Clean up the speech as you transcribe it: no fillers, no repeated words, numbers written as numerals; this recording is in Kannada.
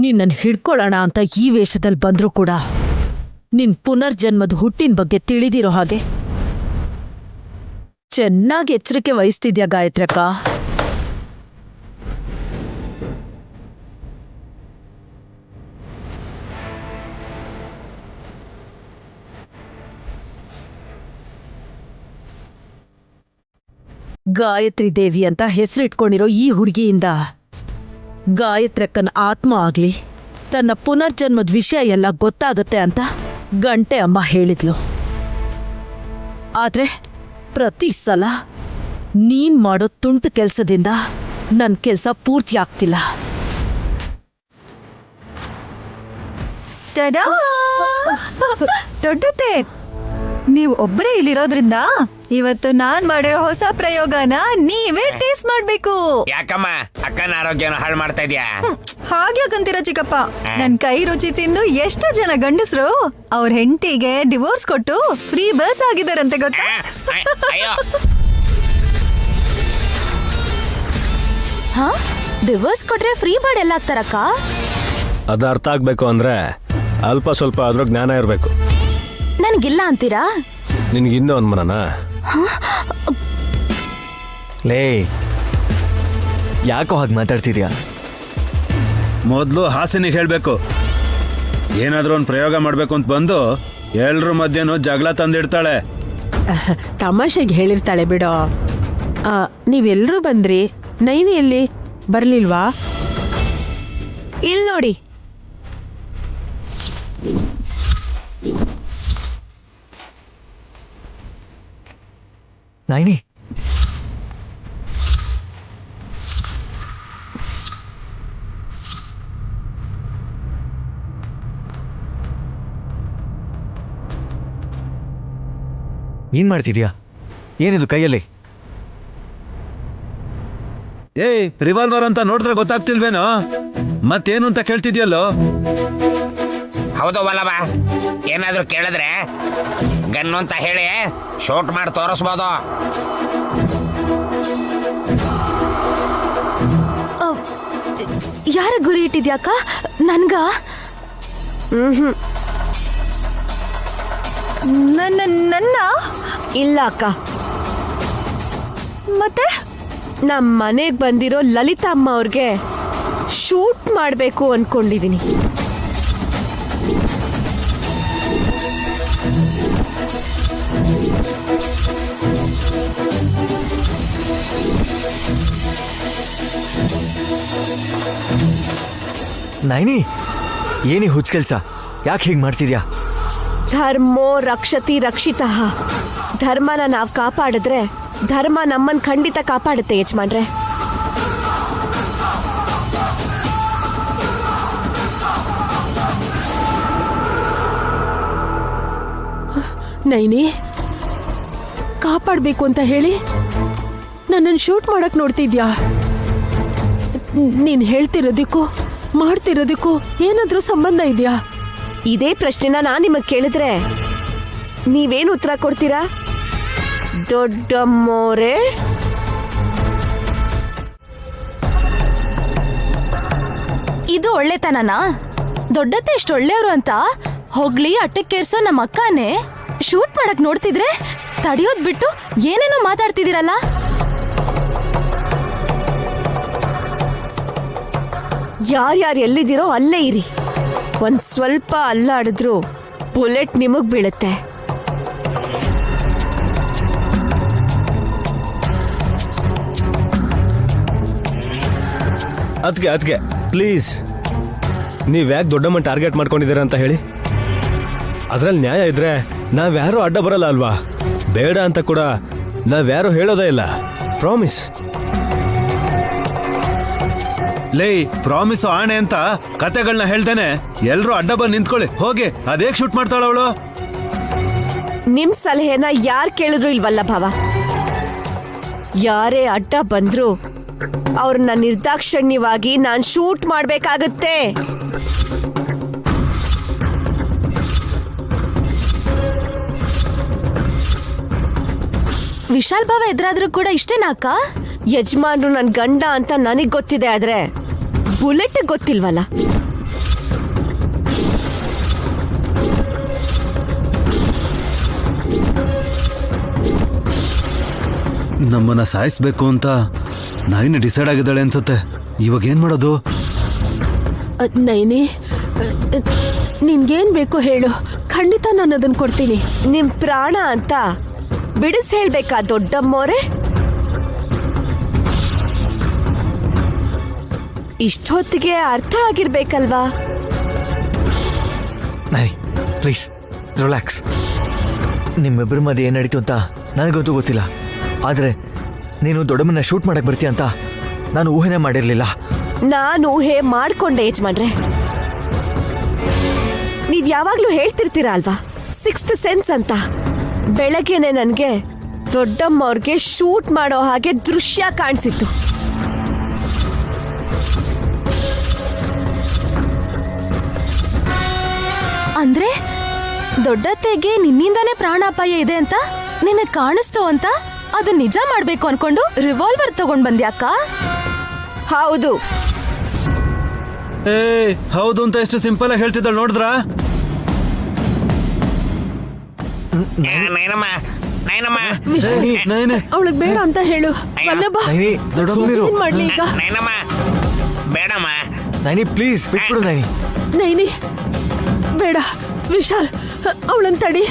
ನಿನ್ನನ್ನು ಹಿಡ್ಕೊಳ್ಳೋಣ ಅಂತ ಈ ವೇಷದಲ್ಲಿ ಬಂದ್ರೂ ಕೂಡ ನಿನ್ ಪುನರ್ಜನ್ಮದ ಹುಟ್ಟಿನ ಬಗ್ಗೆ ತಿಳಿದಿರೋ ಹಾಗೆ ಚೆನ್ನಾಗಿ ಎಚ್ಚರಿಕೆ ವಹಿಸ್ತಿದ್ಯಾ ಗಾಯತ್ರಕ್ಕ. ಗಾಯತ್ರಿ ದೇವಿ ಅಂತ ಹೆಸರಿಟ್ಕೊಂಡಿರೋ ಈ ಹುಡುಗಿಯಿಂದ ಗಾಯತ್ರಕ್ಕನ ಆತ್ಮ ಆಗ್ಲಿ ತನ್ನ ಪುನರ್ಜನ್ಮದ ವಿಷಯ ಎಲ್ಲ ಗೊತ್ತಾಗತ್ತೆ ಅಂತ ಗಂಟೆ ಅಮ್ಮ ಹೇಳಿದ್ಲು. ಆದ್ರೆ ಪ್ರತಿ ಸಲ ನೀನ್ ಮಾಡೋ ತುಂಟು ಕೆಲ್ಸದಿಂದ ನನ್ ಕೆಲ್ಸ ಪೂರ್ತಿ ಆಗ್ತಿಲ್ಲ. ದೊಡ್ಡತೆ, ನೀವು ಒಬ್ಬರೇ ಇಲ್ಲಿರೋದ್ರಿಂದ ಇವತ್ತು ನಾನ್ ಮಾಡಿರೋ ಹೊಸ ಪ್ರಯೋಗನ ನೀವೇ ಟೇಸ್ಟ್ ಮಾಡ್ಬೇಕು. ಯಾಕಮ್ಮ ಅಕ್ಕನ ಆರೋಗ್ಯನ ಹಾಳು ಮಾಡ್ತಾ ಇದ್ಯಾ? ಹಾಗ್ಯಾಕಂತೀರ ಚಿಕ್ಕಪ್ಪ? ನನ್ ಕೈ ರುಚಿ ತಿಂದು ಎಷ್ಟೋ ಜನ ಗಂಡಸ್ರು ಅವ್ರ ಹೆಂಡತಿಗೆ ಡಿವೋರ್ಸ್ ಕೊಟ್ಟು ಫ್ರೀ ಬರ್ಡ್ಸ್ ಆಗಿದಾರಂತೆ, ಗೊತ್ತಾ? ಅಯ್ಯೋ, ಡಿವೋರ್ಸ್ ಕೊಟ್ರೆ ಫ್ರೀ ಬರ್ಡ್ ಎಲ್ಲ ಆಗ್ತಾರಕ್ಕ? ಅದು ಅರ್ಥ ಆಗ್ಬೇಕು ಅಂದ್ರೆ ಅಲ್ಪ ಸ್ವಲ್ಪ ಆದ್ರೂ ಜ್ಞಾನ ಇರಬೇಕು. ನನ್ಗಿಲ್ಲ ಅಂತೀರಾ? ನಿನ್ಗಿನ್ನೂ ಅನ್ಮನನ? ಲೇ, ಯಾಕೋ ಹಾಗೆ ಮಾತಾಡ್ತಿದ್ಯಾ? ಮೊದಲು ಹಾಸಿನಿಗೆ ಹೇಳ್ಬೇಕು. ಏನಾದ್ರೂ ಒಂದು ಪ್ರಯೋಗ ಮಾಡ್ಬೇಕು ಅಂತ ಬಂದು ಎಲ್ರ ಮಧ್ಯನೂ ಜಗಳ ತಂದಿಡ್ತಾಳೆ. ತಮಾಷೆಗೆ ಹೇಳಿರ್ತಾಳೆ ಬಿಡೋ. ನೀವೆಲ್ಲರೂ ಬಂದ್ರಿ, ನೈನಿ ಎಲ್ಲಿ ಬರ್ಲಿಲ್ವಾ? ಇಲ್ ನೋಡಿ. ನೈನಿ, ಏನ್ ಮಾಡ್ತಿದ್ಯಾ? ಏನಿದು ಕೈಯಲ್ಲಿ? ಏಯ್, ರಿವಾಲ್ವರ್ ಅಂತ ನೋಡಿದ್ರೆ ಗೊತ್ತಾಗ್ತಿಲ್ವೇನೋ? ಮತ್ತೇನು ಅಂತ ಕೇಳ್ತಿದ್ಯಲ್ಲೋ? ಹೌದು ವಲ್ಲಭ, ಏನಾದ್ರೂ ಕೇಳಿದ್ರೆ ಗನ್ನು ಅಂತ ಹೇಳಿ ಶೂಟ್ ಮಾಡಿ ತೋರಿಸ್ಬೋದು. ಯಾರ ಗುರಿ ಇಟ್ಟಿದ್ಯಾಕ? ನನ್ಗ? ನನ್ನ ಇಲ್ಲ ಅಕ್ಕ, ಮತ್ತೆ ನಮ್ಮ ಮನೆಗೆ ಬಂದಿರೋ ಲಲಿತಾ ಅಮ್ಮ ಅವ್ರಿಗೆ ಶೂಟ್ ಮಾಡಬೇಕು ಅನ್ಕೊಂಡಿದೀನಿ. ನೈನಿ, ಏನಿ ಹುಚ್ಚ ಕೆಲ್ಸ? ಯಾಕೆ ಹೀಗೆ ಮಾಡ್ತಿದ್ಯಾ? ಧರ್ಮೋ ರಕ್ಷತಿ ರಕ್ಷಿತಃ. ಧರ್ಮನ ನಾವು ಕಾಪಾಡಿದ್ರೆ ಧರ್ಮ ನಮ್ಮನ್ ಖಂಡಿತ ಕಾಪಾಡುತ್ತೆ ಯಜಮಾನ್ರೆ. ನೈನಿ, ಕಾಪಾಡಬೇಕು ಅಂತ ಹೇಳಿ ನನ್ನನ್ನು ಶೂಟ್ ಮಾಡಕ್ ನೋಡ್ತಿದ್ಯಾ? ನೀನ್ ಹೇಳ್ತಿರೋದಕ್ಕೂ ಮಾಡ್ತಿರೋದಕ್ಕೂ ಏನಾದ್ರೂ ಸಂಬಂಧ ಇದೆಯಾ? ಇದೇ ಪ್ರಶ್ನೆನ ನಾನ್ ನಿಮಗ್ ಕೇಳಿದ್ರೆ ನೀವೇನು ಉತ್ತರ ಕೊಡ್ತೀರಾ ದೊಡ್ಡಮ್ಮೋರೆ? ಇದು ಒಳ್ಳೆತನನಾ? ದೊಡ್ಡತ್ತೆ ಎಷ್ಟು ಒಳ್ಳೆಯವರು ಅಂತ ಹೊಗ್ಳಿ ಅಟ್ಟಕ್ಕೇರ್ಸೋ ನಮ್ಮ ಅಕ್ಕನೇ ಶೂಟ್ ಮಾಡಕ್ ನೋಡ್ತಿದ್ರೆ ತಡಿಯೋದ್ ಬಿಟ್ಟು ಏನೇನೋ ಮಾತಾಡ್ತಿದ್ದೀರಲ್ಲ. ಯಾರ್ಯಾರು ಎಲ್ಲಿದ್ದೀರೋ ಅಲ್ಲೇ ಇರಿ. ಒಂದ್ ಸ್ವಲ್ಪ ಅಲ್ಲಾಡಿದ್ರು ಬುಲೆಟ್ ನಿಮಗ್ ಬೀಳುತ್ತೆ. ಅದ್ಕೆ ಪ್ಲೀಸ್, ನೀವ್ಯಾಕೆ ದೊಡ್ಡಮ್ಮನ್ ಟಾರ್ಗೆಟ್ ಮಾಡ್ಕೊಂಡಿದ್ದೀರ ಅಂತ ಹೇಳಿ. ಅದ್ರಲ್ಲಿ ನ್ಯಾಯ ಇದ್ರೆ ನಾವ್ಯಾರೂ ಅಡ್ಡ ಬರಲ್ಲ ಅಲ್ವಾ? ಬೇಡ ಅಂತ ಕೂಡ ನಾವ್ಯಾರೂ ಹೇಳೋದೇ ಇಲ್ಲ. ಪ್ರಾಮಿಸ್. ಲೇ, ಪ್ರಾಮಿಸ್ ಆಣೆ ಅಂತ ಕತೆಗಳನ್ನ ಹೇಳ್ದೇನೆ ಎಲ್ರು ಅಡ್ಡ ಬಂದು ನಿಂತ್ಕೊಳ್ಳಿ. ಹೋಗಿ ಅದೇಕ್ ಶೂಟ್ ಮಾಡ್ತಾಳ ಅವಳು? ನಿಮ್ ಸಲಹೆನ ಯಾರ್ ಕೇಳಿದ್ರು ಇಲ್ವಲ್ಲ ಭಾವ. ಯಾರೇ ಅಡ್ಡ ಬಂದ್ರು ಅವ್ರನ್ನ ನಿರ್ದಾಕ್ಷಣ್ಯವಾಗಿ ನಾನ್ ಶೂಟ್ ಮಾಡ್ಬೇಕಾಗತ್ತೆ. ವಿಶಾಲ್ ಭಾವ ಎದುರಾದ್ರೂ ಕೂಡ ಇಷ್ಟೇನಾ ಅಕ್ಕ? ಯಜಮಾನ್ರು ನನ್ ಗಂಡ ಅಂತ ನನಗ್ ಗೊತ್ತಿದೆ, ಆದ್ರೆ ಬುಲೆಟ್ ಗೊತ್ತಿಲ್ವಲ್ಲ. ನಮ್ಮನ್ನ ಸಾಯಿಸ್ಬೇಕು ಅಂತ ನೈನಿ ಡಿಸೈಡ್ ಆಗಿದ್ದಾಳೆ ಅನ್ಸುತ್ತೆ. ಇವಾಗ ಏನ್ ಮಾಡೋದು? ನೈನಿ ನಿನ್ಗೇನ್ ಬೇಕು ಹೇಳು, ಖಂಡಿತ ನಾನು ಅದನ್ನ ಕೊಡ್ತೀನಿ. ನಿಮ್ ಪ್ರಾಣ ಅಂತ ಬಿಡಿಸ್ ಹೇಳ್ಬೇಕಾ ದೊಡ್ಡಮ್ಮೋರೆ? ಇಷ್ಟೊತ್ತಿಗೆ ಅರ್ಥ ಆಗಿರ್ಬೇಕಲ್ವಾ? Naini please relax. ನಿಮ್ಮಿಬ್ಬರ ಮಧ್ಯೆ ಏನು ನಡೀತು ಅಂತ ನನಗಂತೂ ಗೊತ್ತಿಲ್ಲ. ಆದರೆ ನೀನು ದೊಡ್ಡಮ್ಮನ ಶೂಟ್ ಮಾಡಕ್ ಬರ್ತೀಯ ಅಂತ ನಾನು ಊಹೆನೇ ಮಾಡಿರಲಿಲ್ಲ. ನಾನು ಊಹೆ ಮಾಡ್ಕೊಂಡೆ ಯಜಮಾನ್ರೆ. ನೀವ್ ಯಾವಾಗ್ಲೂ ಹೇಳ್ತಿರ್ತೀರಾ ಅಲ್ವಾ, ಸಿಕ್ಸ್ತ್ ಸೆನ್ಸ್ ಅಂತ. ಬೆಳಗ್ಗೆನೆ ನನ್ಗೆ ದೊಡ್ಡಮ್ಮ ಅವ್ರಿಗೆ ಶೂಟ್ ಮಾಡೋ ಹಾಗೆ ದೃಶ್ಯ ಕಾಣಿಸಿತ್ತು. ಅಂದ್ರೆ ದೊಡ್ಡತ್ತೆಗೆ ನಿನ್ನಿಂದಾನೇ ಪ್ರಾಣಾಪಾಯ ಇದೆ ಅಂತ ನಿನಗ್ ಕಾಣಿಸ್ತು ಅಂತ ಅದು ನಿಜ ಮಾಡ್ಬೇಕು ಅನ್ಕೊಂಡು ರಿವಾಲ್ವರ್ ತಗೊಂಡ್ ಬಂದ್ಯಾಕ? ಹೌದು. ಏ ಹೌದು ಅಂತ ಎಷ್ಟು ಸಿಂಪಲ್ ಆಗಿ ಹೇಳ್ತಿದ್ದಾಳೆ ನೋಡಿದ್ರಾ? ನೈನಮ್ಮ ನೈನಮ್ಮ ನೈನೆ ಅವಳಿಗೆ ಬೇಡ ಅಂತ ಹೇಳು. ವಲ್ಲಭ, ನೈನಿ ದೊಡ್ಡಮ್ಮನಿರು. ಏನ್ ಮಾಡ್ಲಿ ಈಗ? ನೈನಮ್ಮ ಬೇಡಮ್ಮ. ನೈನಿ ಪ್ಲೀಸ್ ಬಿಟ್ಬಿಡು ನೈನಿ. ನೈನಿ ಬೇಡ. ವಿಶಾಲ್ ಅವಳನ್ನ ತಡಿ.